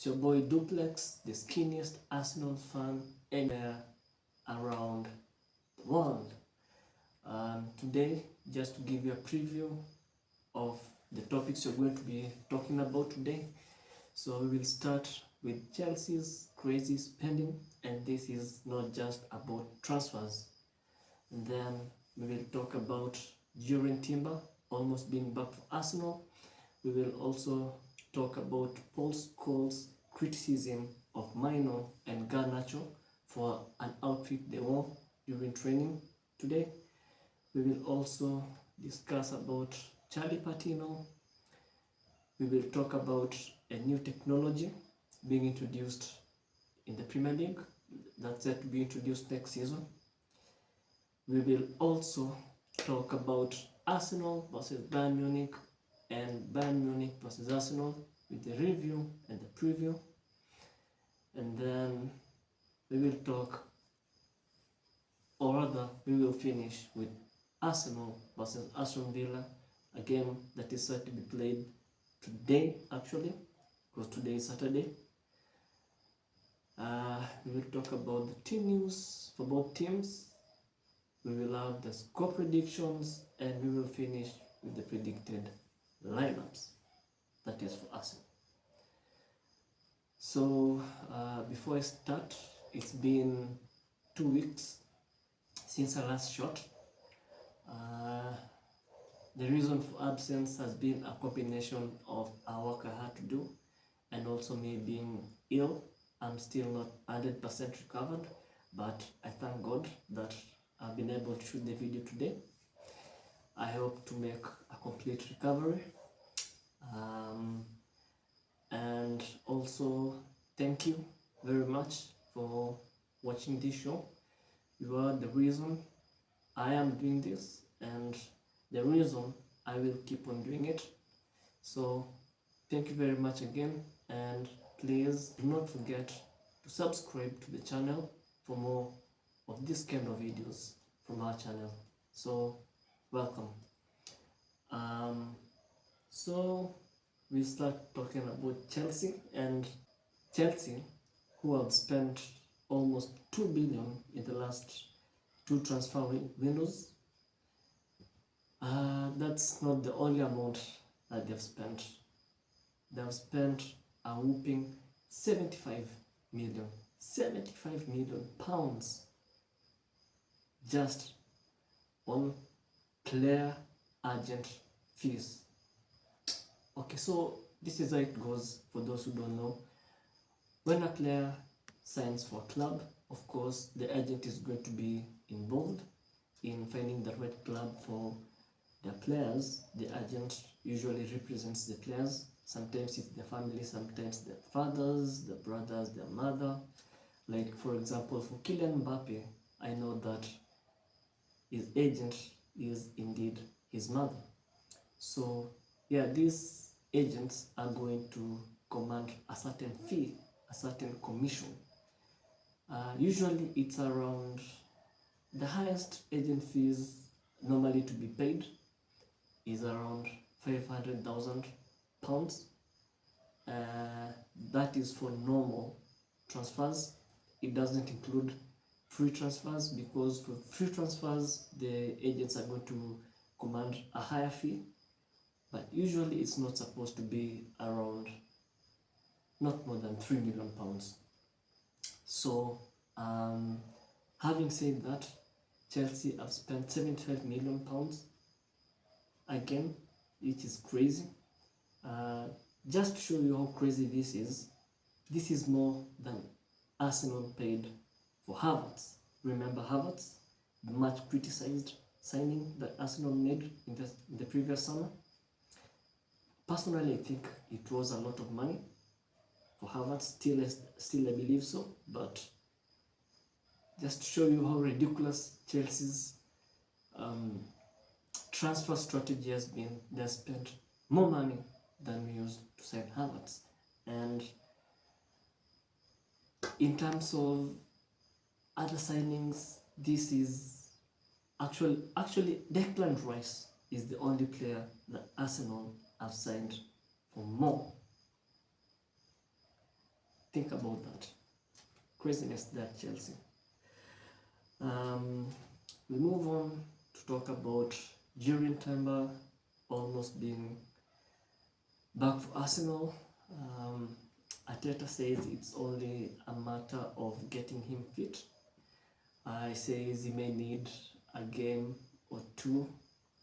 your boy Duplex, the skinniest Arsenal fan anywhere around the world. Today, just to give you a preview of the topics we're going to be talking about today. So we will start with Chelsea's crazy spending, and this is not just about transfers. And then we will talk about Jurgen Timber almost being back for Arsenal. We will also talk about Paul Scholes' criticism of Mainoo and Garnacho for an outfit they wore during training today. We will also discuss about Charlie Patino. We will talk about a new technology being introduced in the Premier League that's set to be introduced next season. We will also talk about Arsenal versus Bayern Munich and Bayern Munich versus Arsenal with the review and the preview. And then we will talk, or rather we will finish with Arsenal versus Aston Villa, a game that is set to be played today actually, because today is Saturday. We will talk about the team news for both teams. We will have the score predictions, and we will finish with the predicted lineups, that is for Arsenal. So before I start, it's been 2 weeks since I last shot. The reason for absence has been a combination of our work I had to do and also me being ill. I'm still not 100% recovered, but I thank God that I've been able to shoot the video today. I hope to make a complete recovery. And also thank you very much for watching this show. You are the reason I am doing this and the reason I will keep on doing it. So thank you very much again, and please do not forget to subscribe to the channel for more of this kind of videos from our channel. So welcome. So we start talking about Chelsea, and Chelsea, who have spent almost 2 billion in the last 2 transfer windows. That's not the only amount that they've spent. They've spent a whooping 75 million pounds just on player agent fees. Okay, so this is how it goes for those who don't know. When a player signs for a club, of course the agent is going to be involved in finding the right club for the players. The agent usually represents the players. Sometimes it's the family, sometimes the fathers, the brothers, their mother. Like for example, for Kylian Mbappe, I know that his agent is indeed his mother. So yeah, these agents are going to command a certain fee, a certain commission. Usually it's around, the highest agent fees normally to be paid is around 500,000 pounds. That is for normal transfers. It doesn't include free transfers, because for free transfers the agents are going to command a higher fee, but usually it's not supposed to be around, not more than 3 million pounds. So having said that, Chelsea have spent 75 million pounds again, which is crazy. Just to show you how crazy this is more than Arsenal paid for Havertz. Remember Havertz, the much criticized signing that Arsenal made in the previous summer? Personally, I think it was a lot of money for Havertz. Still I believe so, but just to show you how ridiculous Chelsea's transfer strategy has been, they spent more money than we used to sign Havertz. And in terms of other signings, this is actually Declan Rice is the only player that Arsenal have signed for more Think about that. Craziness that Chelsea. We move on to talk about Jurien Timber almost being back for Arsenal. Arteta says it's only a matter of getting him fit. He says he may need a game or two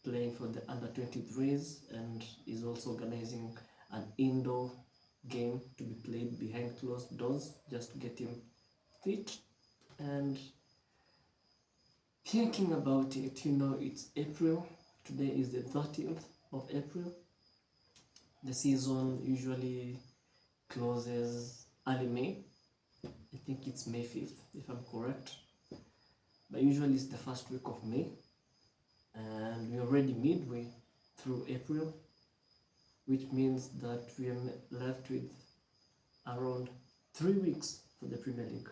playing for the under-23s, and is also organizing an indoor game to be played behind closed doors just to get him fit. And thinking about it, it's April. Today is the 13th of April. The season usually closes early May. I think it's May 5th, if I'm correct. But usually it's the first week of May. And we're already midway through April, which means that we are left with around 3 weeks for the Premier League.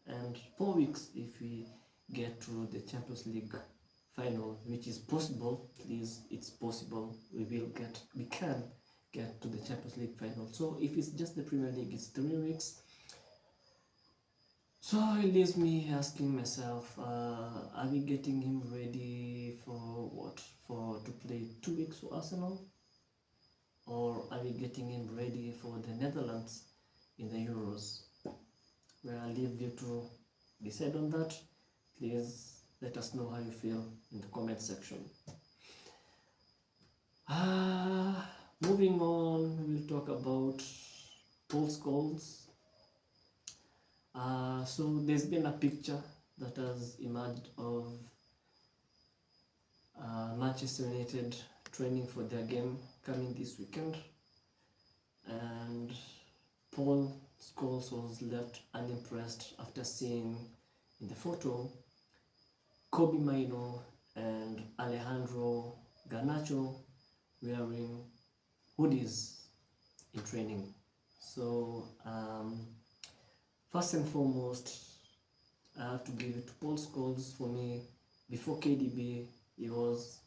And 4 weeks if we get to the Champions League final, which is possible. Please, it's possible. We can get to the Champions League final. So if it's just the Premier League, it's 3 weeks. So it leaves me asking myself, are we getting him ready for what? To play 2 weeks for Arsenal? Or are we getting him ready for the Netherlands in the Euros? Well, I'll leave you to decide on that. Please let us know how you feel in the comment section. Moving on, we'll talk about Paul Scholes. So there's been a picture that has emerged of Manchester United training for their game coming this weekend, and Paul Scholes was left unimpressed after seeing in the photo Kobe Mainoo and Alejandro Garnacho wearing hoodies in training. So first and foremost, I have to give it to Paul Scholes. For me, before KDB, he was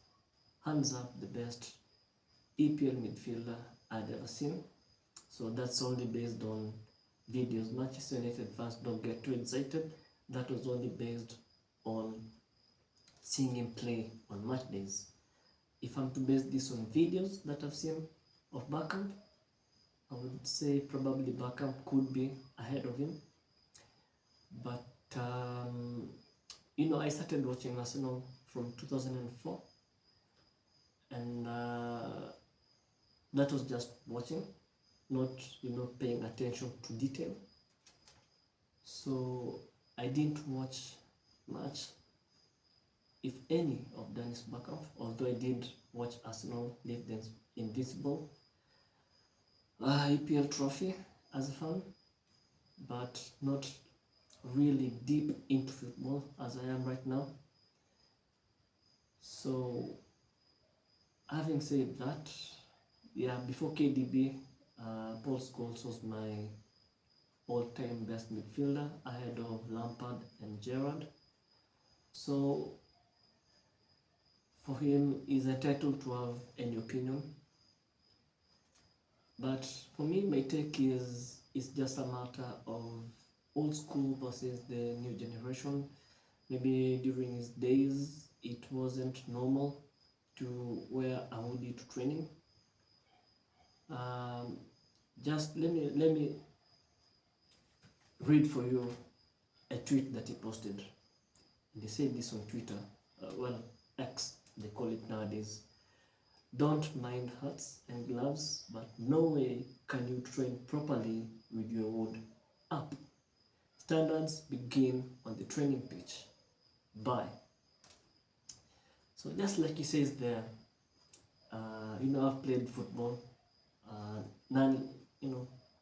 hands up the best EPL midfielder I'd ever seen. So that's only based on videos. Manchester United fans, don't get too excited. That was only based on seeing him play on match days. If I'm to base this on videos that I've seen of Beckham, I would say probably Beckham could be ahead of him. But I started watching Arsenal from 2004, and that was just watching, not paying attention to detail. So I didn't watch much, if any, of Dennis Bergkamp, although I did watch Arsenal lift the invincible EPL trophy as a fan, but not really deep into football as I am right now. So having said that, before KDB, Paul Scholes was my all-time best midfielder, ahead of Lampard and Gerrard. So for him, he's entitled to have any opinion. But for me, my take is it's just a matter of old school versus the new generation. Maybe during his days, it wasn't normal to wear a hoodie to training. Just let me read for you a tweet that he posted. And he said this on Twitter, X, they call it nowadays. Don't mind hats and gloves, but no way can you train properly with your hood up. Standards begin on the training pitch. Bye. So just like he says there, I've played football,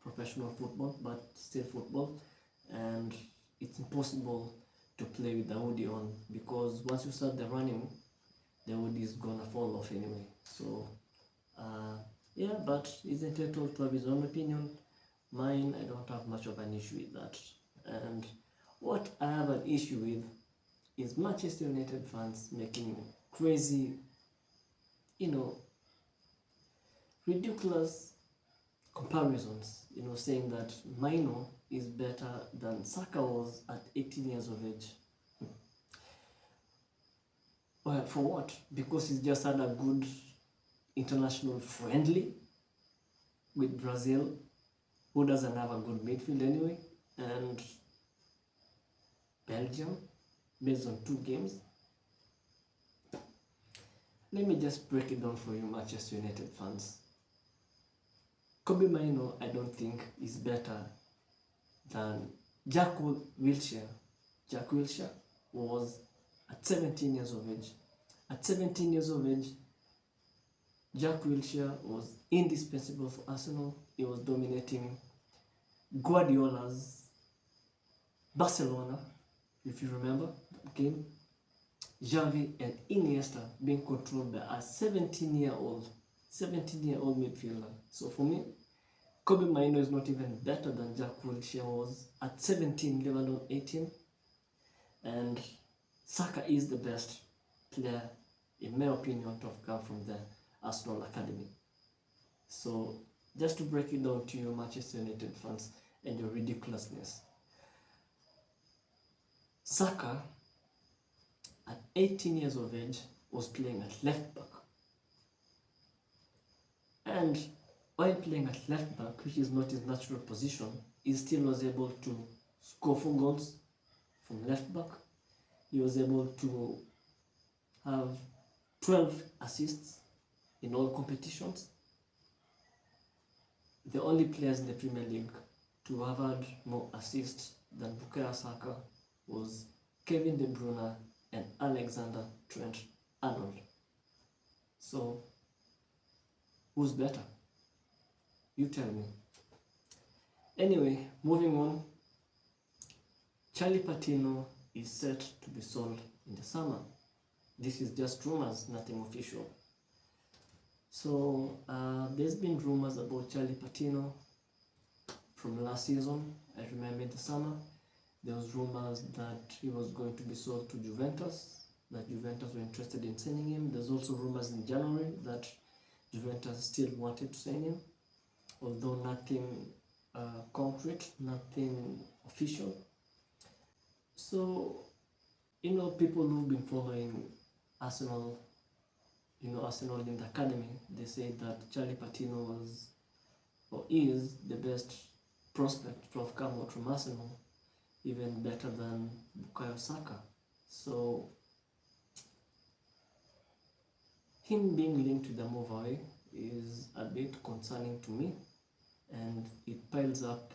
professional football, but still football, and it's impossible to play with the hoodie on, because once you start the running, the hoodie is gonna fall off anyway. So but he's entitled to have his own opinion. Mine, I don't have much of an issue with that. And what I have an issue with is Manchester United fans making crazy, ridiculous comparisons, saying that Mainoo is better than Saka was at 18 years of age. Well, for what? Because he's just had a good international friendly with Brazil, who doesn't have a good midfield anyway, and Belgium, based on 2 games. Let me just break it down for you, Manchester United fans. Kobbie Mainoo, I don't think, is better than Jack Wilshere. Jack Wilshere was at 17 years of age. At 17 years of age, Jack Wilshere was indispensable for Arsenal. He was dominating Guardiola's Barcelona, if you remember that game. Xavi and Iniesta being controlled by a 17-year-old midfielder. So for me, Kobbie Mainoo is not even better than Jack Wilshere was at 17, let alone 18. And Saka is the best player, in my opinion, to have come from the Arsenal Academy. So just to break it down to you, Manchester United fans, and your ridiculousness. Saka, at 18 years of age, was playing at left back. And while playing at left back, which is not his natural position, he still was able to score 4 goals from left back. He was able to have 12 assists in all competitions. The only players in the Premier League to have had more assists than Bukayo Saka was Kevin De Bruyne and Alexander Trent-Arnold. So, who's better? You tell me. Anyway, moving on. Charlie Patino is set to be sold in the summer. This is just rumors, nothing official. So, there's been rumors about Charlie Patino from last season. I remember in the summer, there was rumors that he was going to be sold to Juventus, that Juventus were interested in signing him. There's also rumors in January that Juventus still wanted to sign him, although nothing concrete, nothing official. So, people who've been following Arsenal, Arsenal in the academy, they say that Charlie Patino was, or is, the best prospect to have come out from Arsenal, even better than Bukayo Saka. So, him being linked to the move away is a bit concerning to me, and it piles up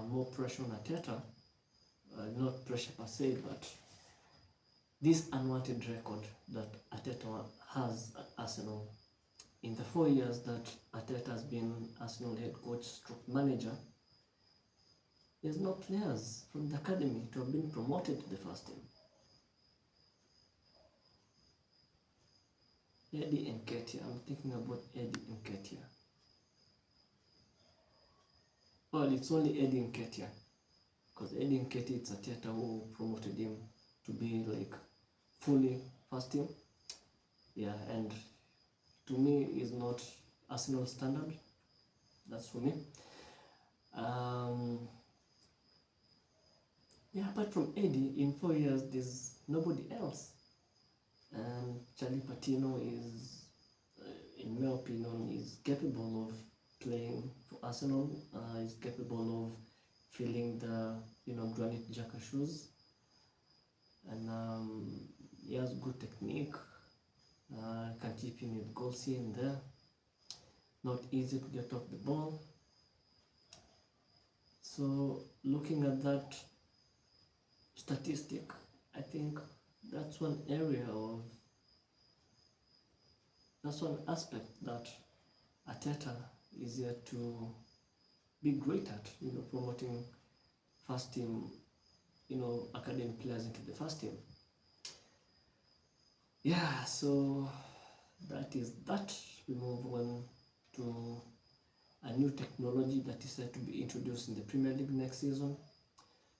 more pressure on Arteta. Not pressure per se, but this unwanted record that Arteta has at Arsenal. In the 4 years that Arteta has been Arsenal head coach stroke manager, there's no players from the academy to have been promoted to the first team. Eddie Nketiah, I'm thinking about Eddie Nketiah. Well, it's only Eddie Nketiah, because Eddie Nketiah, it's Arteta who promoted him to be like fully first team. Yeah, and to me is not Arsenal standard. That's for me. Yeah, apart from Eddie, in 4 years there's nobody else. And Charlie Patino is, in my opinion, is capable of playing for Arsenal. Is capable of filling the Granit Xhaka shoes, and he has good technique. Can keep him with goals here and there. Not easy to get off the ball. So looking at that statistic, I think that's one aspect that Arteta is yet to be great at, promoting first team, academy players into the first team. Yeah, so that is that. We move on to a new technology that is set to be introduced in the Premier League next season.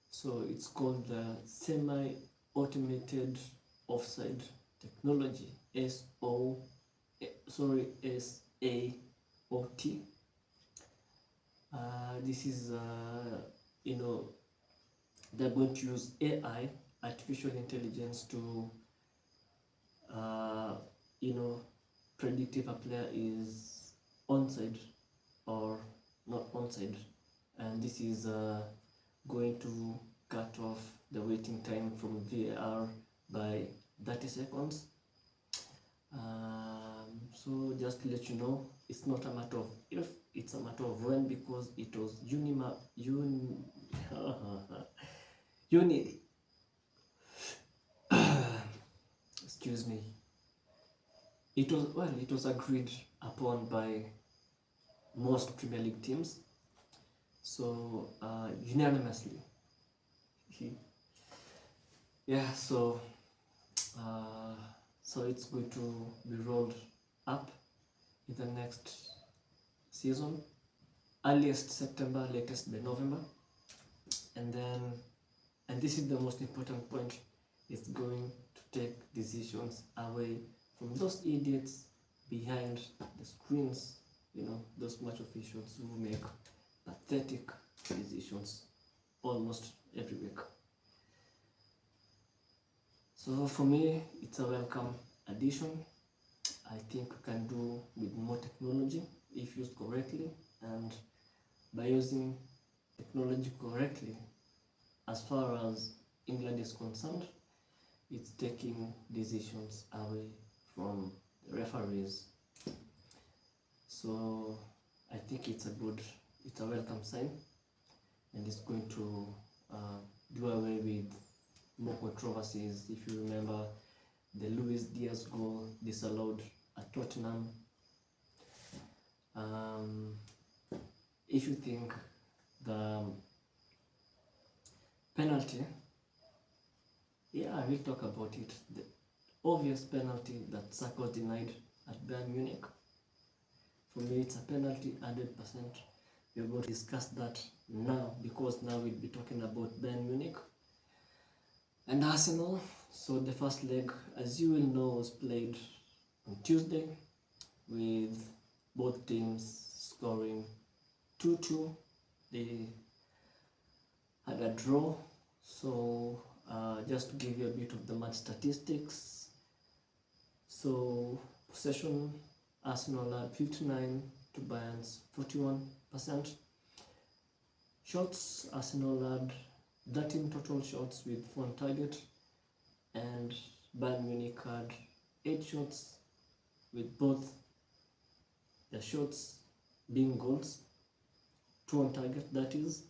So it's called the semi-automated offside technology, SAOT. This is, they're going to use AI, artificial intelligence, to, predict if a player is onside or not onside. And this is going to cut off the waiting time from VAR by 30 seconds. So just to let you know, it's not a matter of if, it's a matter of when, because it was excuse me. It was agreed upon by most Premier League teams, so unanimously. Yeah, so it's going to be rolled up in the next season, earliest September, latest by November. And this is the most important point, it's going to take decisions away from those idiots behind the screens, those match officials who make pathetic decisions almost every week. So for me, it's a welcome addition. I think we can do with more technology if used correctly, and by using technology correctly, as far as England is concerned, it's taking decisions away from the referees. So I think it's a welcome sign, and it's going to do away with more controversies. If you remember, the Luis Diaz goal disallowed at Tottenham. If you think the penalty, we'll talk about it. The obvious penalty that Saka was denied at Bayern Munich, for me it's a penalty 100%. We're going to discuss that now, because now we'll be talking about Bayern Munich and Arsenal. So the first leg, as you will know, was played on Tuesday, with both teams scoring 2-2. They had a draw. So just to give you a bit of the match statistics, so possession, Arsenal had 59 to Bayern's 41%. Shots, Arsenal had 13 total shots with 4 on target, and Bayern Munich had 8 shots, with both the shots being goals, 2 on target, that is.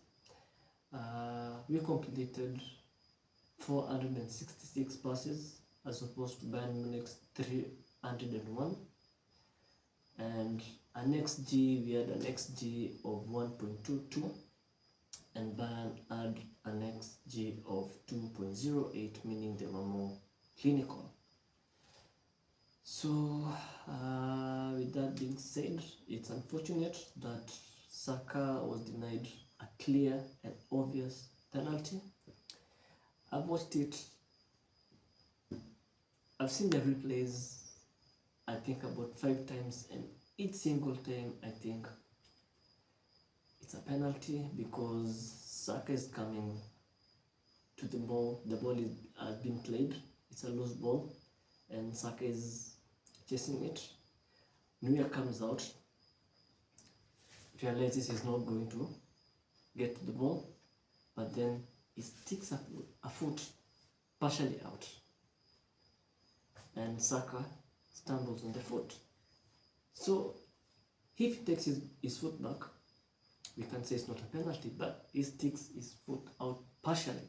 We completed 466 passes as opposed to Bayern Munich's 301, and an XG, we had an XG of 1.22, and Bayern had an XG of 2.08, meaning they were more clinical. So with that being said, it's unfortunate that Saka was denied a clear and obvious penalty. I've watched it, I've seen the replays, I think about 5 times, and each single time I think it's a penalty, because Saka is coming to the ball has been played, it's a loose ball, and Saka is chasing it. Neuer comes out, realizes he's not going to get to the ball, but then he sticks a foot partially out, and Saka stumbles on the foot. So if he takes his foot back, we can say it's not a penalty, but he sticks his foot out partially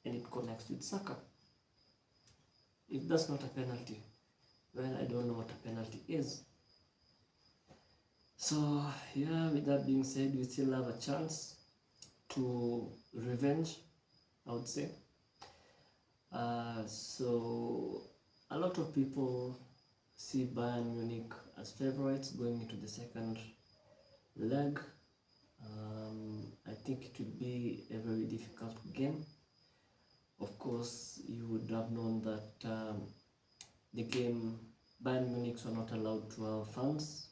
and it connects with Saka. If that's not a penalty, well, I don't know what a penalty is. So with that being said, we still have a chance to revenge, I would say. So a lot of people see Bayern Munich as favorites going into the second leg. I think it will be a very difficult game. Of course, you would have known that the game, Bayern Munich were not allowed to have fans.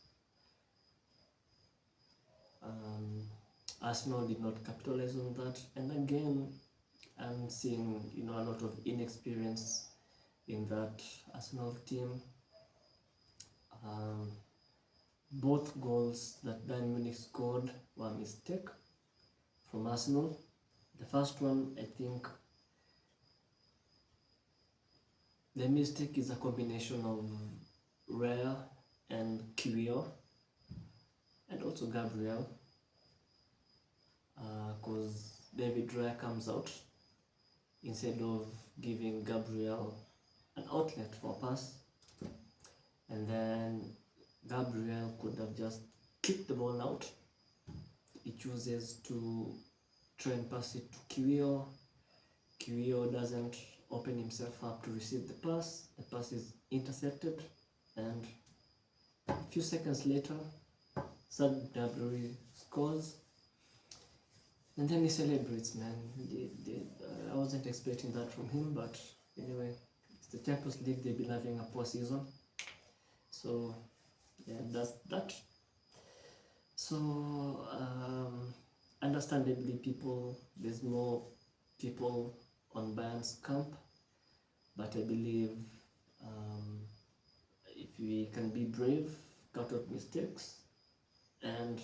Arsenal did not capitalize on that, and again, I'm seeing a lot of inexperience in that Arsenal team. Both goals that Bayern Munich scored were a mistake from Arsenal. The first one, I think the mistake is a combination of Raya and Kiwior, and also Gabriel, because David Raya comes out instead of giving Gabriel an outlet for a pass, and then Gabriel could have just kicked the ball out. He chooses to try and pass it to Kiwior. Kiwior doesn't open himself up to receive the pass. The pass is intercepted, and a few seconds later, Sad Dabri scores, and then he celebrates, man. I wasn't expecting that from him, but anyway, it's the Champions League. They've been having a poor season, so yeah, that's that. So understandably, there's more people on Bayern's camp, but I believe if we can be brave, cut out mistakes, and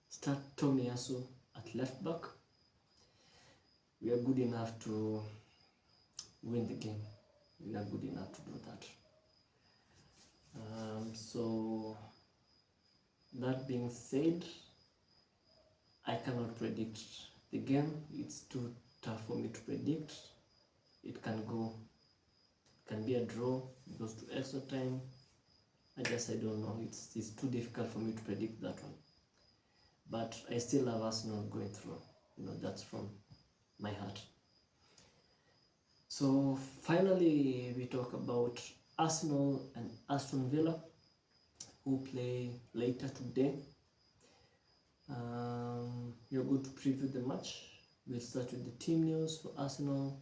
start Tomiyasu at left back, we are good enough to win the game. We are good enough to do that. So that being said, I cannot predict the game. It's too tough for me to predict. It can be a draw, it goes to extra time. I don't know. It's too difficult for me to predict that one. But I still have Arsenal going through. That's from my heart. So finally, we talk about Arsenal and Aston Villa, who play later today. We're going to preview the match. We'll start with the team news. For Arsenal,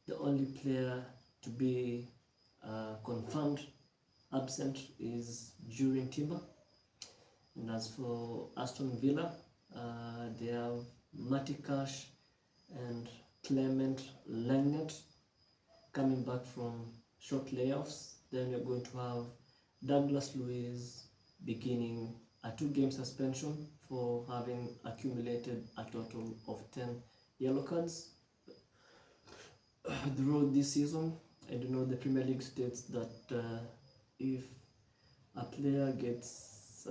the only player to be confirmed absent is Jurien Timber. And as for Aston Villa, they have Matty Cash and Clement Lenglet coming back from short layoffs. Then you're going to have Douglas Luiz beginning a 2-game suspension for having accumulated a total of 10 yellow cards throughout this season. I don't know, the Premier League states that if a player gets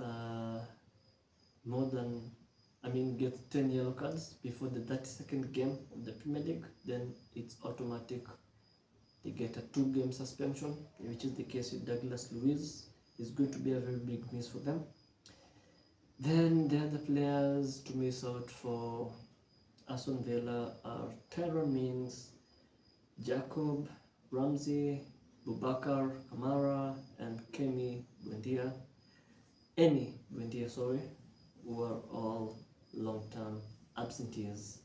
gets 10 yellow cards before the 32nd game of the Premier League, then it's automatic. They get a 2-game suspension, which is the case with Douglas Luiz. It's going to be a very big miss for them. Then the other players to miss out for Aston Villa are Tyrone Mings, Jacob, Ramsey, Boubacar Kamara, and Emi Buendia, who are all long-term absentees.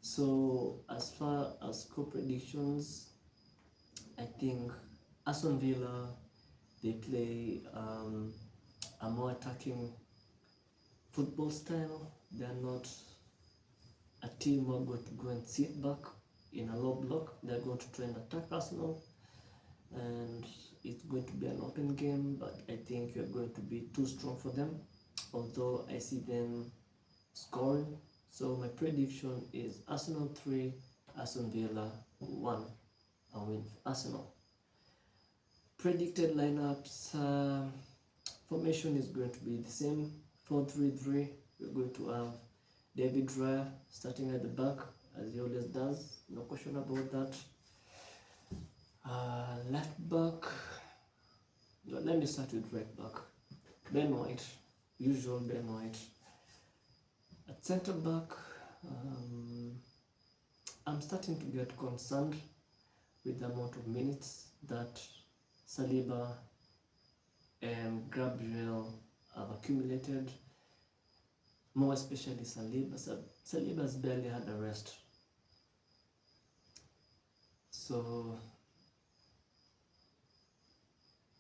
So as far as score predictions, I think Aston Villa, they play a more attacking football style. They are not a team who are going to go and sit back in a low block. They are going to try and attack Arsenal, and it's going to be an open game, but I think you're going to be too strong for them, although I see them scoring. So my prediction is Arsenal 3, Aston Villa 1. A win for Arsenal. Predicted lineups, formation is going to be the same, 4-3-3. We're going to have David Raya starting at the back, as he always does, no question about that. Left back, let me start with right back. Ben White, usual Ben White. At centre back, I'm starting to get concerned with the amount of minutes that Saliba and Gabriel have accumulated, more especially Saliba. Saliba's barely had a rest. So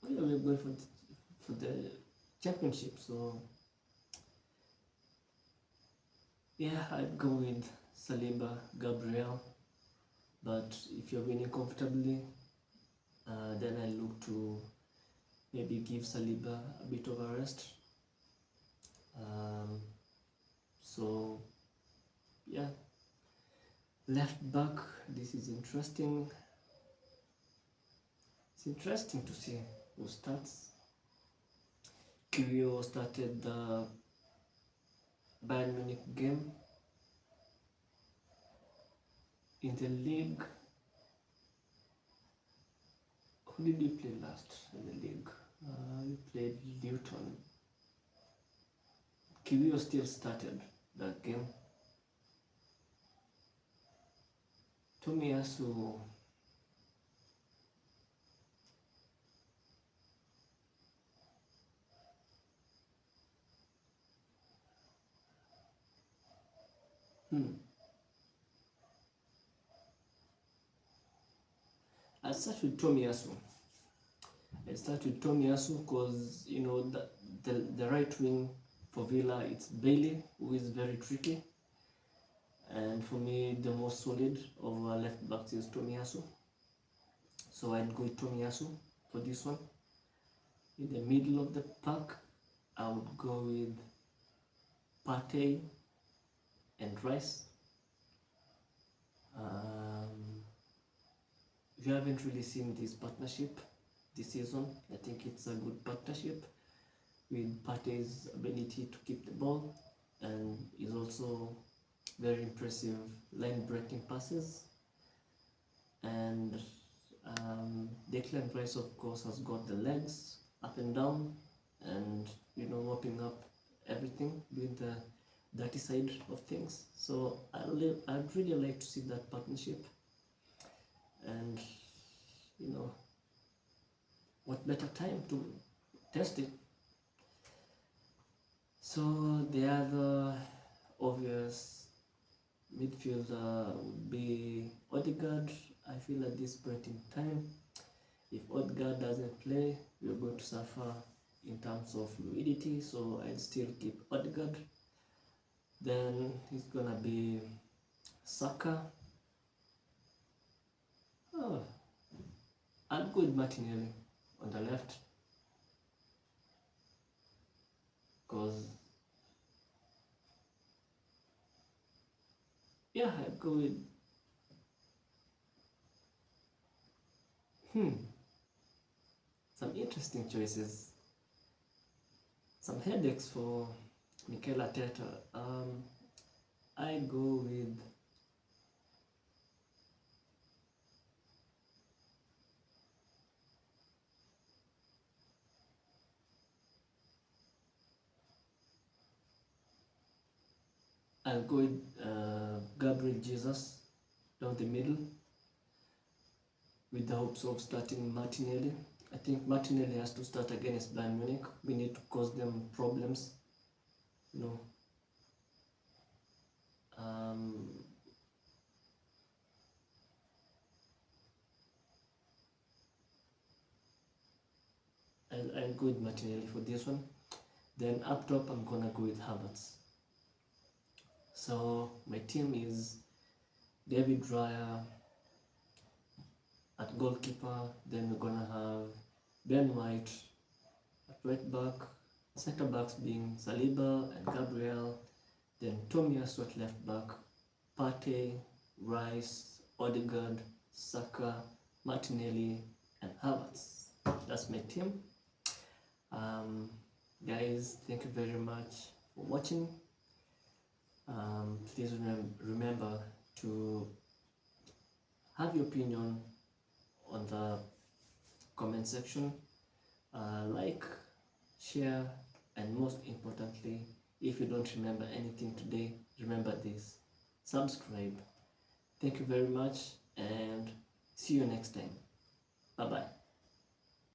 we're going for the championship, so Yeah, I'd go with Saliba, Gabriel, but if you're winning comfortably, then I look to maybe give Saliba a bit of a rest. So yeah, left back, this is interesting. It's interesting to see who starts. Kiwior started the Bayern Munich game in the league. Who did we play last in the league? We played Luton. Kiwior still started that game. Tomiyasu, I start with Tomiyasu. Because you know the right wing for Villa, it's Bailey, who is very tricky, and for me the most solid of our left backs is Tomiyasu. So I'd go with Tomiyasu for this one. In the middle of the pack, I would go with Partey and Rice. We haven't really seen this partnership this season. I think it's a good partnership with Partey's ability to keep the ball, and is also very impressive line-breaking passes. And Declan Rice, of course, has got the legs up and down, and you know, mopping up everything, doing the dirty side of things. So I'd really like to see that partnership, and you know, what better time to test it. So the other obvious midfielder would be Odegaard. I feel at this point in time, if Odegaard doesn't play, we're going to suffer in terms of fluidity, so I'd still keep Odegaard. Then it's gonna be Saka. I'll go with Martinelli on the left, because yeah, I'd go with some interesting choices, some headaches for Mikel Arteta. I go with Gabriel Jesus down the middle, with the hopes of starting Martinelli. I think Martinelli has to start against Bayern Munich. We need to cause them problems, you know. I'll go with Martinelli for this one. Then up top, I'm gonna go with Havertz. So my team is David Raya at goalkeeper. Then we're gonna have Ben White at right back, center backs being Saliba and Gabriel. Then Tomiyasu at left back, Partey, Rice, Odegaard, Saka, Martinelli, and Havertz. That's my team. Guys, thank you very much for watching. Please remember to have your opinion on the comment section. Like, share, and most importantly, if you don't remember anything today, remember this: subscribe. Thank you very much, and see you next time. Bye bye.